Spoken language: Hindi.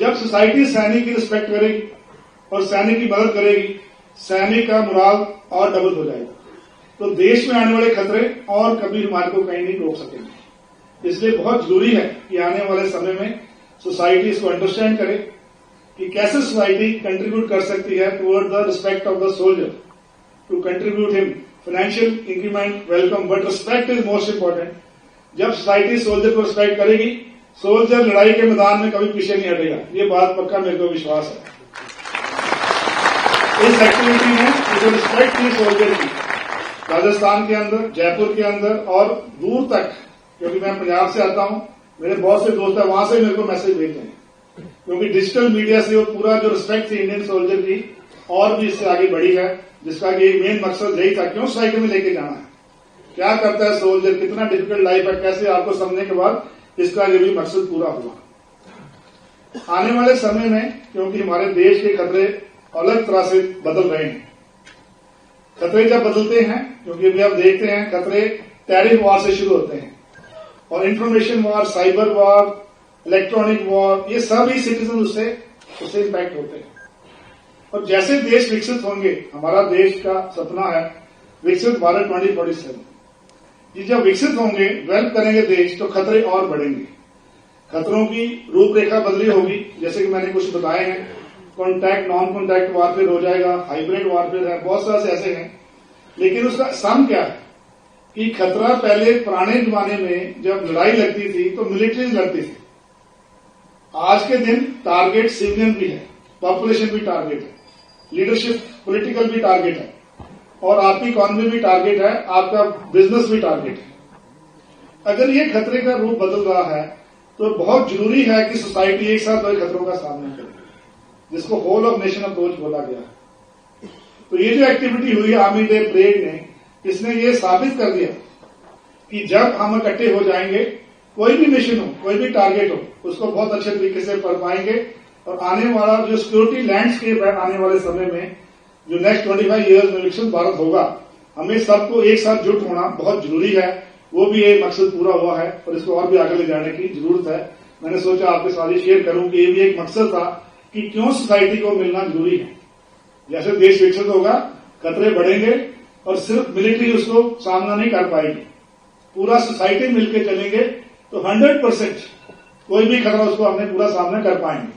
जब सोसाइटी सैनिक की रिस्पेक्ट करेगी और सैनिक की मदद करेगी, सैनिक का मुराल और डबल हो जाएगा, तो देश में आने वाले खतरे और कभी हमारे को कहीं नहीं रोक सकेंगे। इसलिए बहुत जरूरी है कि आने वाले समय में सोसाइटी इसको अंडरस्टैंड करे कि कैसे सोसाइटी कंट्रीब्यूट कर सकती है toward the respect of the soldier, to contribute him financial increment welcome, but respect is most important. जब सोसाइटी सोल्जर को रिस्पेक्ट करेगी, सोल्जर लड़ाई के मैदान में कभी पीछे नहीं हटेगा। ये बात पक्का मेरे को विश्वास है। इस एक्टिविटी में जो रिस्पेक्ट की सोल्जर की राजस्थान के अंदर, जयपुर के अंदर और दूर तक, क्योंकि मैं पंजाब से आता हूं, मेरे बहुत से दोस्त हैं, वहां से मेरे को मैसेज भेजते हैं, क्योंकि डिजिटल मीडिया से वो पूरा जो रिस्पेक्ट थी इंडियन सोल्जर की और भी इससे आगे बढ़ी है, जिसका कि एक मेन मकसद यही था, क्यों सोसाइटी में लेके जाना है, क्या करता है सोल्जर, कितना डिफिकल्ट लाइफ है, कैसे आपको समझने के बाद इसका ये भी मकसद पूरा हुआ। आने वाले समय में क्योंकि हमारे देश के खतरे अलग तरह से बदल रहे हैं, खतरे जब बदलते हैं, क्योंकि अभी आप देखते हैं खतरे टैरिफ वॉर से शुरू होते हैं और information war, cyber war, electronic war, ये सभी सिटीजन उससे इम्पैक्ट होते हैं। और जैसे देश विकसित होंगे, हमारा देश का सपना है विकसित भारत 2047, ये जब विकसित होंगे, डेवलप करेंगे देश, तो खतरे और बढ़ेंगे। खतरों की रूपरेखा बदली होगी, जैसे कि मैंने कुछ बताए हैं, कॉन्टैक्ट नॉन कॉन्टैक्ट वारफेयर हो जाएगा, हाइब्रिड वारफेयर है, बहुत सारे ऐसे हैं। लेकिन उसका सम क्या है कि खतरा पहले पुराने जमाने में जब लड़ाई लगती थी तो मिलिट्रीज लड़ती थी। आज के दिन टारगेट सिविलियन भी है, पॉपुलेशन भी टारगेट है, लीडरशिप पॉलिटिकल भी टारगेट है और आपकी इकोनॉमी भी टारगेट है, आपका बिजनेस भी टारगेट है। अगर ये खतरे का रूप बदल रहा है तो बहुत जरूरी है कि सोसाइटी एक साथ बड़े खतरों का सामना करे, जिसको होल ऑफ नेशन अप्रोच बोला गया है। तो ये जो एक्टिविटी हुई आर्मी डे परेड ने, इसने ये साबित कर दिया कि जब हम इकट्ठे हो जाएंगे, कोई भी मिशन हो, कोई भी टारगेट हो, उसको बहुत अच्छे तरीके से कर पाएंगे। और आने वाला जो सिक्योरिटी लैंडस्केप है, आने वाले समय में जो नेक्स्ट 25 ईयर्स में विकसित भारत होगा, हमें सबको एक साथ जुट होना बहुत जरूरी है। वो भी एक मकसद पूरा हुआ है और इसको और भी आगे ले जाने की जरूरत है। मैंने सोचा आपके साथ ही शेयर करूं कि ये भी एक मकसद था कि क्यों सोसाइटी को मिलना जरूरी है। जैसे देश विकसित होगा, खतरे बढ़ेंगे और सिर्फ मिलिट्री उसको सामना नहीं कर पाएगी, पूरा सोसाइटी मिलकर चलेंगे तो 100% कोई भी खतरा उसको हमने पूरा सामना कर पाएंगे।